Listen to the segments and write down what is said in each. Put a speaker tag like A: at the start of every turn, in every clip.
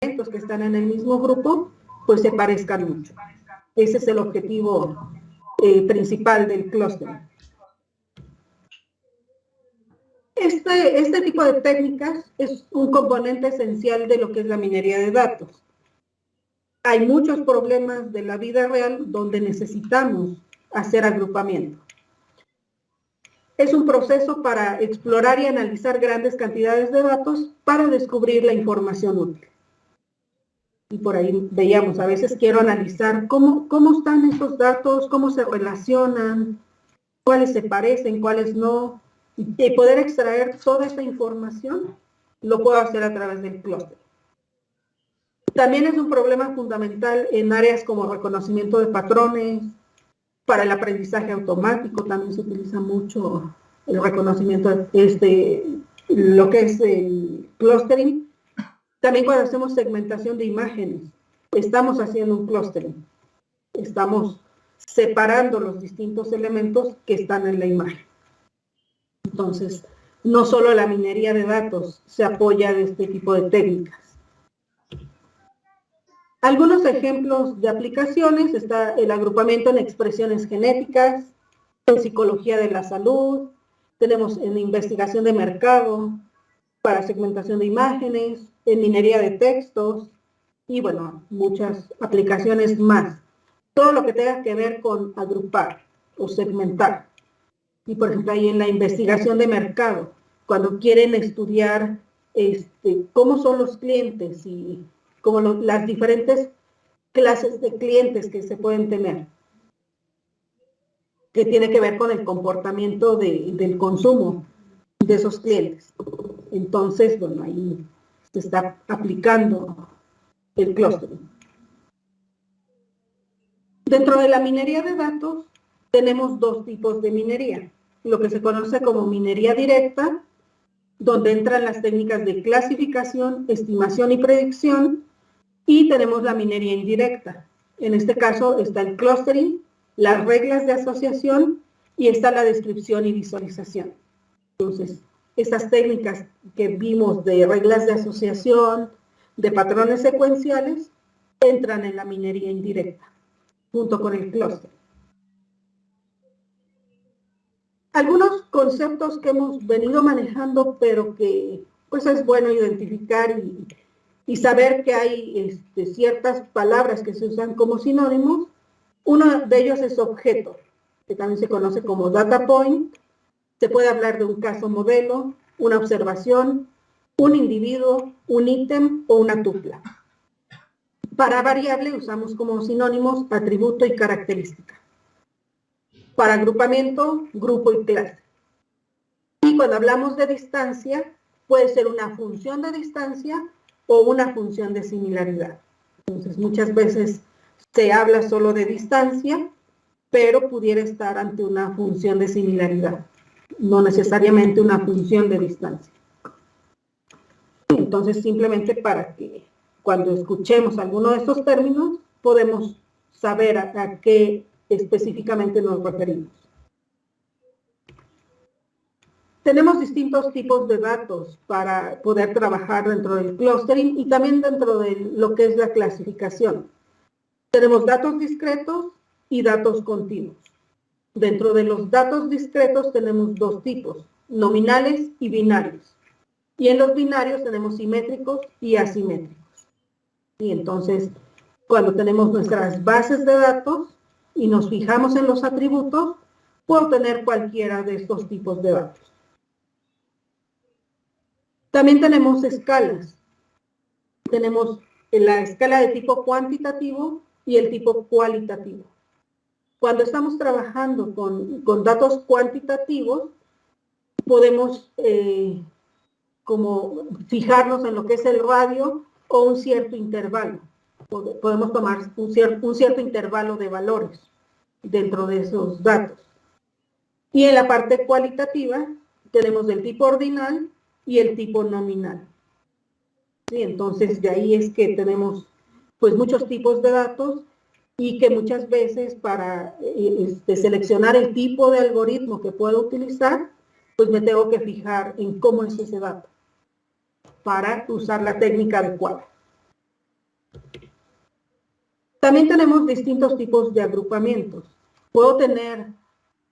A: elementos que están en el mismo grupo, pues se parezcan mucho. Ese es el objetivo principal del clúster. Este tipo de técnicas es un componente esencial de lo que es la minería de datos. Hay muchos problemas de la vida real donde necesitamos hacer agrupamiento. Es un proceso para explorar y analizar grandes cantidades de datos para descubrir la información útil. Y por ahí veíamos, a veces quiero analizar cómo están estos datos, cómo se relacionan, cuáles se parecen, cuáles no, y poder extraer toda esta información, lo puedo hacer a través del clúster. También es un problema fundamental en áreas como reconocimiento de patrones, para el aprendizaje automático también se utiliza mucho el reconocimiento de lo que es el clustering. También cuando hacemos segmentación de imágenes, estamos haciendo un clustering. Estamos separando los distintos elementos que están en la imagen. Entonces, no solo la minería de datos se apoya de este tipo de técnicas. Algunos ejemplos de aplicaciones está el agrupamiento en expresiones genéticas, en psicología de la salud, tenemos en investigación de mercado, para segmentación de imágenes, en minería de textos, y bueno, muchas aplicaciones más. Todo lo que tenga que ver con agrupar o segmentar. Y por ejemplo, ahí en la investigación de mercado, cuando quieren estudiar cómo son los clientes y como las diferentes clases de clientes que se pueden tener, que tiene que ver con el comportamiento del consumo de esos clientes. Entonces, bueno, ahí se está aplicando el clustering. Dentro de la minería de datos, tenemos dos tipos de minería. Lo que se conoce como minería directa, donde entran las técnicas de clasificación, estimación y predicción, y tenemos la minería indirecta. En este caso está el clustering, las reglas de asociación y está la descripción y visualización. Entonces, estas técnicas que vimos de reglas de asociación, de patrones secuenciales, entran en la minería indirecta, junto con el clúster. Algunos conceptos que hemos venido manejando, pero que pues es bueno identificar y saber que hay ciertas palabras que se usan como sinónimos. Uno de ellos es objeto, que también se conoce como data point. Se puede hablar de un caso modelo, una observación, un individuo, un ítem o una tupla. Para variable usamos como sinónimos atributo y característica. Para agrupamiento, grupo y clase. Y cuando hablamos de distancia, puede ser una función de distancia o una función de similaridad. Entonces, muchas veces se habla solo de distancia, pero pudiera estar ante una función de similaridad, no necesariamente una función de distancia. Entonces, simplemente para que cuando escuchemos alguno de estos términos, podemos saber a qué específicamente nos referimos. Tenemos distintos tipos de datos para poder trabajar dentro del clustering y también dentro de lo que es la clasificación. Tenemos datos discretos y datos continuos. Dentro de los datos discretos tenemos dos tipos, nominales y binarios. Y en los binarios tenemos simétricos y asimétricos. Y entonces, cuando tenemos nuestras bases de datos y nos fijamos en los atributos, puedo tener cualquiera de estos tipos de datos. También tenemos escalas. Tenemos la escala de tipo cuantitativo y el tipo cualitativo. Cuando estamos trabajando con datos cuantitativos, podemos como fijarnos en lo que es el radio o un cierto intervalo. Podemos tomar un cierto intervalo de valores dentro de esos datos. Y en la parte cualitativa tenemos el tipo ordinal y el tipo nominal. ¿Sí? Entonces, de ahí es que tenemos pues muchos tipos de datos y que muchas veces para seleccionar el tipo de algoritmo que puedo utilizar, pues me tengo que fijar en cómo es ese dato para usar la técnica adecuada. También tenemos distintos tipos de agrupamientos. Puedo tener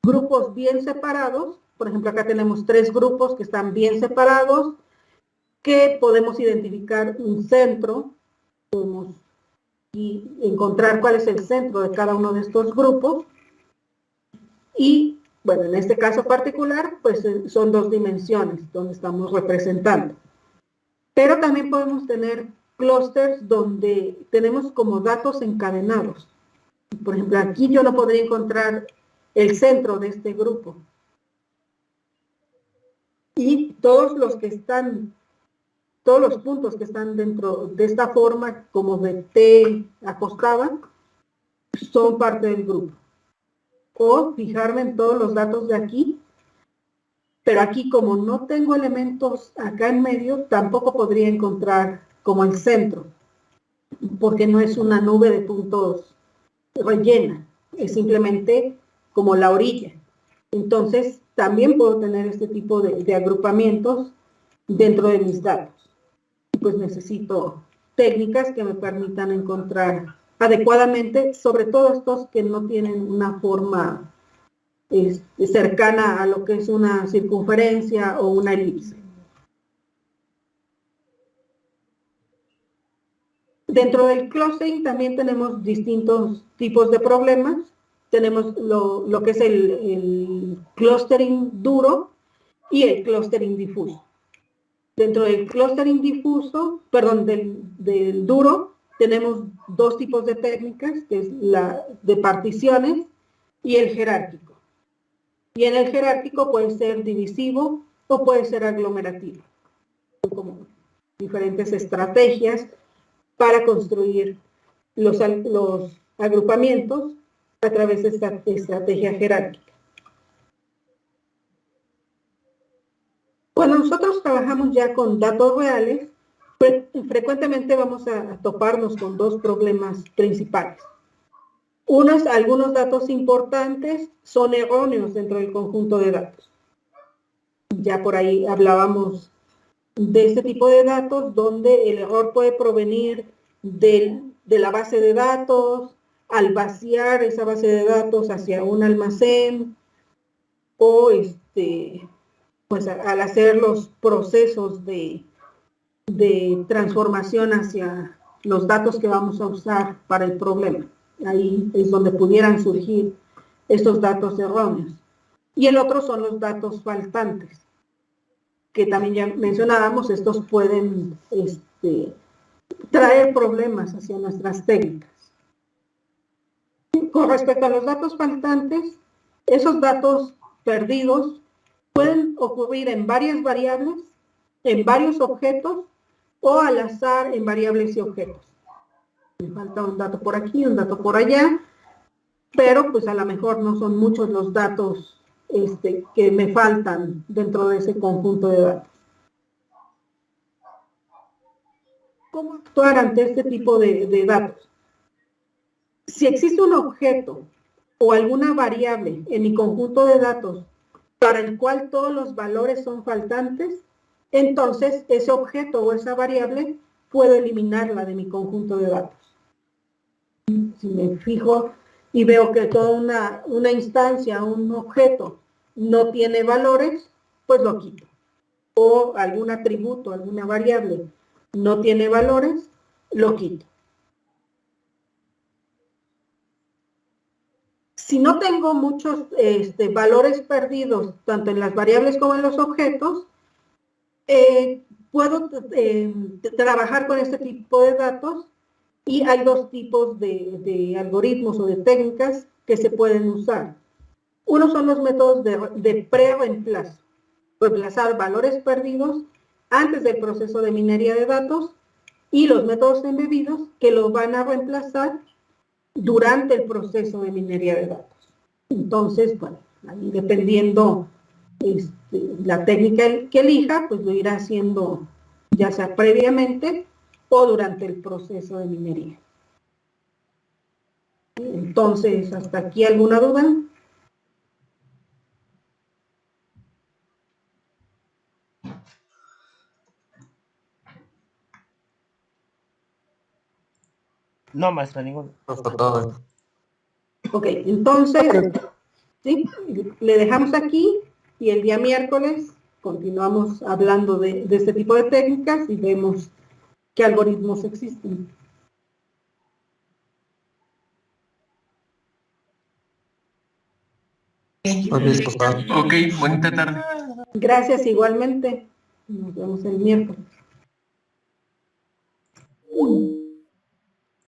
A: grupos bien separados. Por ejemplo, acá tenemos 3 grupos que están bien separados, que podemos identificar un centro, podemos encontrar cuál es el centro de cada uno de estos grupos. Y, bueno, en este caso particular, pues son 2 dimensiones donde estamos representando. Pero también podemos tener clústeres donde tenemos como datos encadenados. Por ejemplo, aquí yo no podría encontrar el centro de este grupo. Y todos los puntos que están dentro de esta forma, como de T acostada, son parte del grupo. O fijarme en todos los datos de aquí, pero aquí como no tengo elementos acá en medio, tampoco podría encontrar como el centro, porque no es una nube de puntos rellena, es simplemente como la orilla. Entonces, también puedo tener este tipo de agrupamientos dentro de mis datos. Pues necesito técnicas que me permitan encontrar adecuadamente, sobre todo estos que no tienen una forma cercana a lo que es una circunferencia o una elipse. Dentro del clustering también tenemos distintos tipos de problemas. Tenemos lo que es el clustering duro y el clustering difuso. Dentro del clustering difuso, perdón, del duro, tenemos 2 tipos de técnicas, que es la de particiones y el jerárquico. Y en el jerárquico puede ser divisivo o puede ser aglomerativo. Son como diferentes estrategias para construir los agrupamientos a través de esta estrategia jerárquica. Cuando nosotros trabajamos ya con datos reales, frecuentemente vamos a toparnos con 2 problemas principales. Algunos datos importantes son erróneos dentro del conjunto de datos. Ya por ahí hablábamos de este tipo de datos donde el error puede provenir de la base de datos, al vaciar esa base de datos hacia un almacén, o pues al hacer los procesos de transformación hacia los datos que vamos a usar para el problema. Ahí es donde pudieran surgir estos datos erróneos. Y el otro son los datos faltantes, que también ya mencionábamos. Estos pueden traer problemas hacia nuestras técnicas. Con respecto a los datos faltantes, esos datos perdidos pueden ocurrir en varias variables, en varios objetos, o al azar en variables y objetos. Me falta un dato por aquí, un dato por allá, pero pues a lo mejor no son muchos los datos que me faltan dentro de ese conjunto de datos. ¿Cómo actuar ante este tipo de datos? Si existe un objeto o alguna variable en mi conjunto de datos para el cual todos los valores son faltantes, entonces ese objeto o esa variable puedo eliminarla de mi conjunto de datos. Si me fijo y veo que toda una instancia, un objeto, no tiene valores, pues lo quito. O algún atributo, alguna variable no tiene valores, lo quito. Si no tengo muchos valores perdidos, tanto en las variables como en los objetos, puedo trabajar con este tipo de datos, y hay 2 tipos de algoritmos o de técnicas que se pueden usar. Uno son los métodos de pre-reemplazo, reemplazar valores perdidos antes del proceso de minería de datos, y los métodos embebidos que los van a reemplazar durante el proceso de minería de datos. Entonces, bueno, ahí dependiendo la técnica que elija, pues lo irá haciendo ya sea previamente o durante el proceso de minería. Entonces, ¿hasta aquí alguna duda?
B: No, maestra, ninguno.
A: Ok, entonces, ¿sí? Le dejamos aquí y el día miércoles continuamos hablando de este tipo de técnicas y vemos qué algoritmos existen.
C: Ok, bonita tarde.
A: Gracias igualmente. Nos vemos el miércoles.